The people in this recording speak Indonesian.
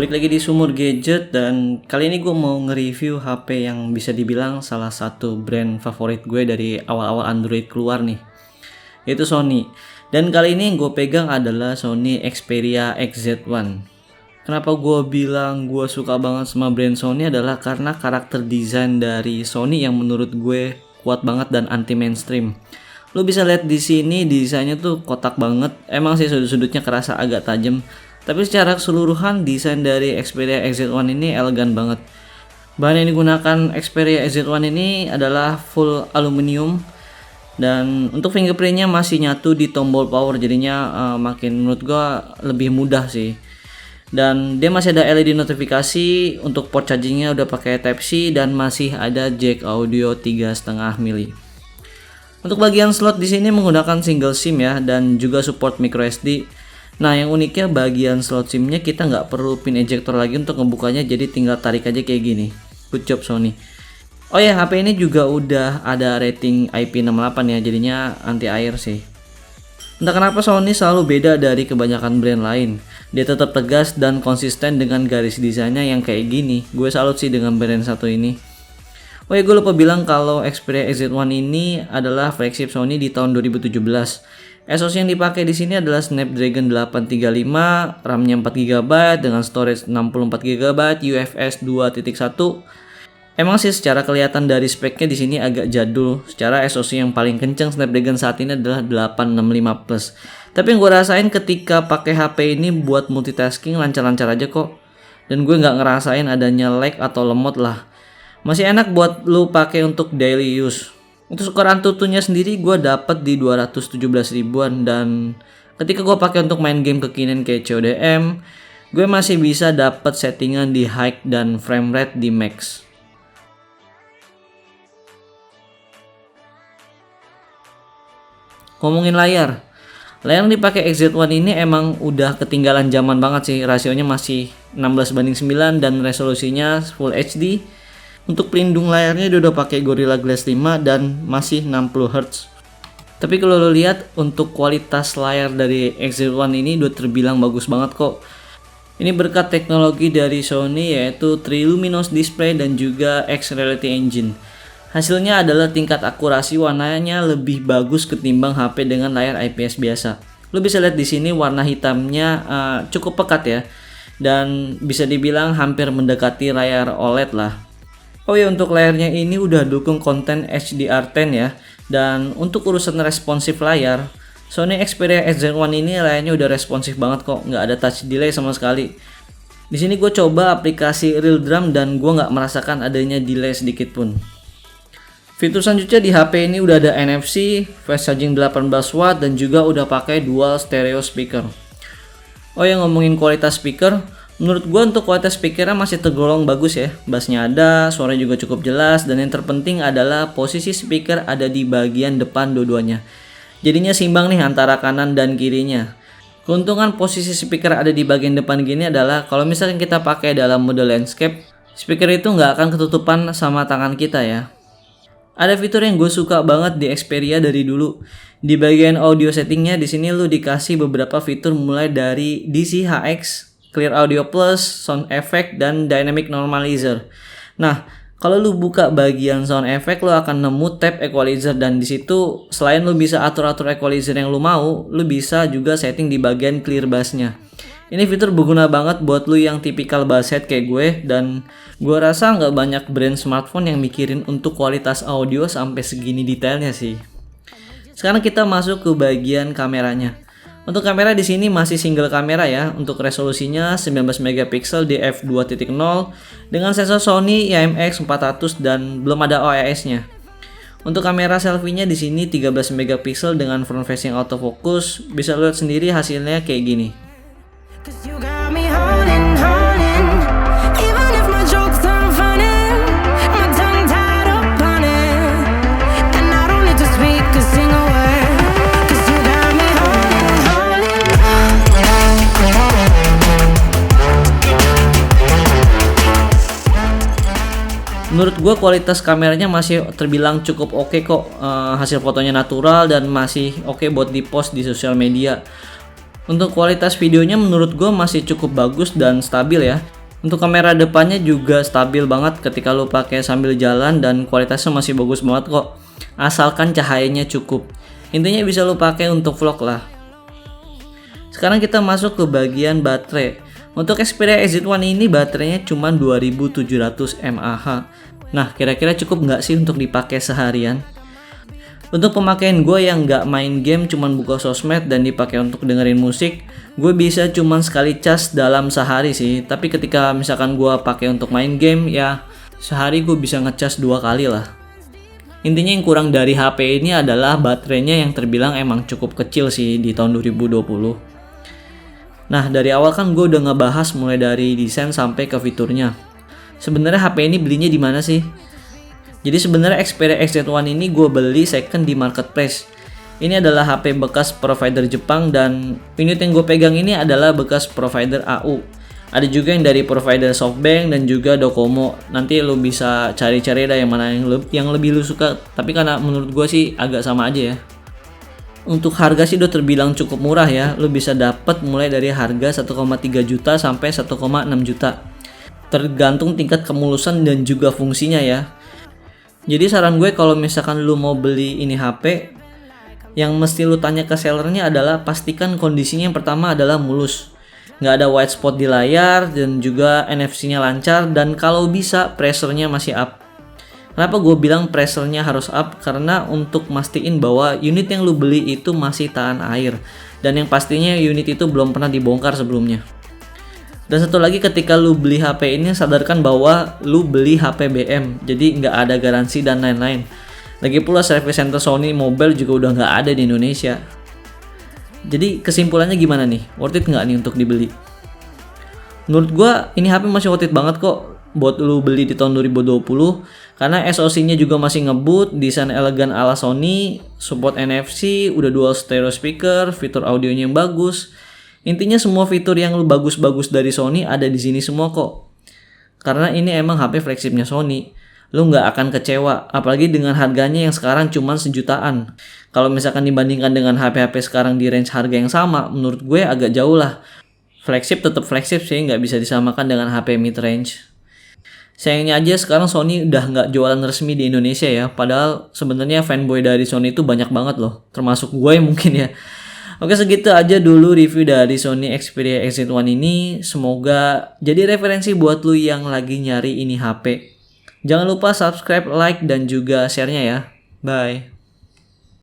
Balik lagi di Sumur Gadget, dan kali ini gue mau nge-review HP yang bisa dibilang salah satu brand favorit gue dari awal-awal Android keluar nih, yaitu Sony. Dan kali ini yang gue pegang adalah Sony Xperia XZ1. Kenapa gue bilang gue suka banget sama brand Sony adalah karena karakter desain dari Sony yang menurut gue kuat banget dan anti mainstream. Lo bisa lihat di sini desainnya tuh kotak banget. Emang sih sudut-sudutnya kerasa agak tajam, tapi secara keseluruhan desain dari Xperia XZ1 ini elegan banget. Bahan yang digunakan Xperia XZ1 ini adalah full aluminium, dan untuk fingerprintnya masih nyatu di tombol power, jadinya makin menurut gua lebih mudah sih. Dan dia masih ada LED notifikasi, untuk port chargingnya udah pakai Type-C, dan masih ada jack audio 3,5 mili. Untuk bagian slot di sini menggunakan single SIM ya, dan juga support microSD. Nah, yang uniknya bagian slot SIM-nya kita nggak perlu pin ejector lagi untuk ngebukanya, jadi tinggal tarik aja kayak gini. Good job Sony. Oh ya, HP ini juga udah ada rating IP68 ya, jadinya anti air sih. Entah kenapa Sony selalu beda dari kebanyakan brand lain. Dia tetap tegas dan konsisten dengan garis desainnya yang kayak gini. Gue salut sih dengan brand satu ini. Oh ya, gue lupa bilang kalau Xperia XZ1 ini adalah flagship Sony di tahun 2017. SoC yang dipakai di sini adalah Snapdragon 835, RAM-nya 4GB dengan storage 64GB, UFS 2.1. Emang sih secara kelihatan dari speknya di sini agak jadul. Secara SoC yang paling kenceng Snapdragon saat ini adalah 865 Plus. Tapi yang gue rasain ketika pakai HP ini buat multitasking lancar-lancar aja kok. Dan gue nggak ngerasain adanya lag atau lemot lah. Masih enak buat lu pakai untuk daily use. Untuk skor Antutunya sendiri gue dapet di 217 ribuan, dan ketika gue pakai untuk main game kekinian kayak CODM, gue masih bisa dapet settingan di high dan frame rate di max. Ngomongin layar yang dipakai XZ1 ini emang udah ketinggalan zaman banget sih. Rasionya masih 16:9 dan resolusinya Full HD. Untuk pelindung layarnya dia udah pakai Gorilla Glass 5 dan masih 60 Hz. Tapi kalau lo lihat untuk kualitas layar dari XZ1 ini udah terbilang bagus banget kok. Ini berkat teknologi dari Sony, yaitu Triluminous Display dan juga X-Reality Engine. Hasilnya adalah tingkat akurasi warnanya lebih bagus ketimbang HP dengan layar IPS biasa. Lo bisa lihat di sini warna hitamnya cukup pekat ya, dan bisa dibilang hampir mendekati layar OLED lah. Oh ya, untuk layarnya ini udah dukung konten HDR10 ya. Dan untuk urusan responsif layar, Sony Xperia XZ1 ini layarnya udah responsif banget kok, nggak ada touch delay sama sekali. Di sini gue coba aplikasi RealDrum dan gue nggak merasakan adanya delay sedikit pun. Fitur selanjutnya di HP ini udah ada NFC, fast charging 18 watt, dan juga udah pakai dual stereo speaker. Oh ya, ngomongin kualitas speaker, menurut gue untuk kualitas speakernya masih tergolong bagus ya. Bassnya ada, suaranya juga cukup jelas, dan yang terpenting adalah posisi speaker ada di bagian depan dua-duanya. Jadinya seimbang nih antara kanan dan kirinya. Keuntungan posisi speaker ada di bagian depan gini adalah kalau misalnya kita pakai dalam mode landscape, speaker itu nggak akan ketutupan sama tangan kita ya. Ada fitur yang gue suka banget di Xperia dari dulu. Di bagian audio settingnya di sini lu dikasih beberapa fitur mulai dari DCHX, Clear Audio Plus, Sound Effect, dan Dynamic Normalizer. Nah, kalau lu buka bagian Sound Effect, lu akan nemu tab Equalizer, dan di situ selain lu bisa atur-atur equalizer yang lu mau, lu bisa juga setting di bagian clear bassnya. Ini fitur berguna banget buat lu yang tipikal basshead kayak gue, dan gue rasa nggak banyak brand smartphone yang mikirin untuk kualitas audio sampai segini detailnya sih. Sekarang kita masuk ke bagian kameranya. Untuk kamera di sini masih single kamera ya. Untuk resolusinya 19 megapiksel di f2.0 dengan sensor Sony IMX400 dan belum ada OIS-nya. Untuk kamera selfie-nya di sini 13 megapiksel dengan front facing autofocus. Bisa lihat sendiri hasilnya kayak gini. Menurut gue kualitas kameranya masih terbilang cukup oke kok. Hasil fotonya natural dan masih oke buat di post di sosial media. Untuk kualitas videonya menurut gue masih cukup bagus dan stabil ya. Untuk kamera depannya juga stabil banget ketika lo pakai sambil jalan dan kualitasnya masih bagus banget kok. Asalkan cahayanya cukup. Intinya bisa lo pakai untuk vlog lah. Sekarang kita masuk ke bagian baterai. Untuk Xperia XZ1 ini baterainya cuma 2700 mAh. Nah, kira-kira cukup nggak sih untuk dipakai seharian? Untuk pemakaian gue yang nggak main game, cuman buka sosmed dan dipakai untuk dengerin musik, gue bisa cuman sekali cas dalam sehari sih. Tapi ketika misalkan gue pakai untuk main game, ya sehari gue bisa ngecas 2 kali lah. Intinya yang kurang dari HP ini adalah baterainya yang terbilang emang cukup kecil sih di tahun 2020. Nah, dari awal kan gue udah ngebahas mulai dari desain sampai ke fiturnya. Sebenarnya HP ini belinya di mana sih? Jadi sebenarnya Xperia XZ1 ini gue beli second di marketplace. Ini adalah HP bekas provider Jepang dan unit yang gue pegang ini adalah bekas provider AU. Ada juga yang dari provider SoftBank dan juga Docomo. Nanti lo bisa cari-cari dah yang mana yang lebih lo suka. Tapi karena menurut gue sih agak sama aja ya. Untuk harga sih udah terbilang cukup murah ya. Lo bisa dapat mulai dari harga 1,3 juta sampai 1,6 juta. Tergantung tingkat kemulusan dan juga fungsinya ya. Jadi saran gue kalau misalkan lu mau beli ini HP, yang mesti lu tanya ke sellernya adalah pastikan kondisinya yang pertama adalah mulus. Nggak ada white spot di layar dan juga NFC-nya lancar dan kalau bisa pressure-nya masih up. Kenapa gue bilang pressure-nya harus up? Karena untuk mastiin bahwa unit yang lu beli itu masih tahan air. Dan yang pastinya unit itu belum pernah dibongkar sebelumnya. Dan satu lagi ketika lu beli HP ini sadarkan bahwa lu beli HP BM, jadi nggak ada garansi dan lain-lain. Lagi pula service center Sony Mobile juga udah nggak ada di Indonesia. Jadi kesimpulannya gimana nih? Worth it nggak nih untuk dibeli? Menurut gua ini HP masih worth it banget kok buat lu beli di tahun 2020 karena SoC-nya juga masih ngebut, desain elegan ala Sony, support NFC, udah dual stereo speaker, fitur audionya yang bagus. Intinya semua fitur yang lu bagus-bagus dari Sony ada di sini semua kok. Karena ini emang HP flagshipnya Sony. Lu nggak akan kecewa, apalagi dengan harganya yang sekarang cuma sejutaan. Kalau misalkan dibandingkan dengan HP-HP sekarang di range harga yang sama, menurut gue agak jauh lah. Flagship tetap flagship sih, nggak bisa disamakan dengan HP mid-range. Sayangnya aja sekarang Sony udah nggak jualan resmi di Indonesia ya. Padahal sebenarnya fanboy dari Sony itu banyak banget loh, termasuk gue mungkin ya. Oke, segitu aja dulu review dari Sony Xperia XZ1 ini. Semoga jadi referensi buat lu yang lagi nyari ini HP. Jangan lupa subscribe, like, dan juga share-nya ya. Bye.